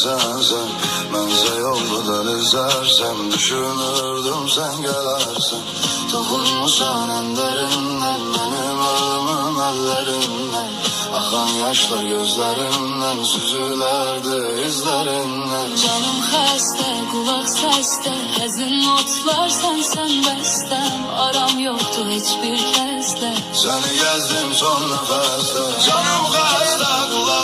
sen. Mənsə yoldan izlərsən, düşünürdüm sen gelersen. Dokunmuşsan en derinden, benim ölümüm ellerinden. Akan yaşlar gözlerimden, süzülerdi izlerinden. Canım xəstə, qulaq səsdə, həzin notlar sən bəstəm. Aram yoxdur heç bir kəsdə. Seni gezdim son nefeste. Canım xəstə, qulaq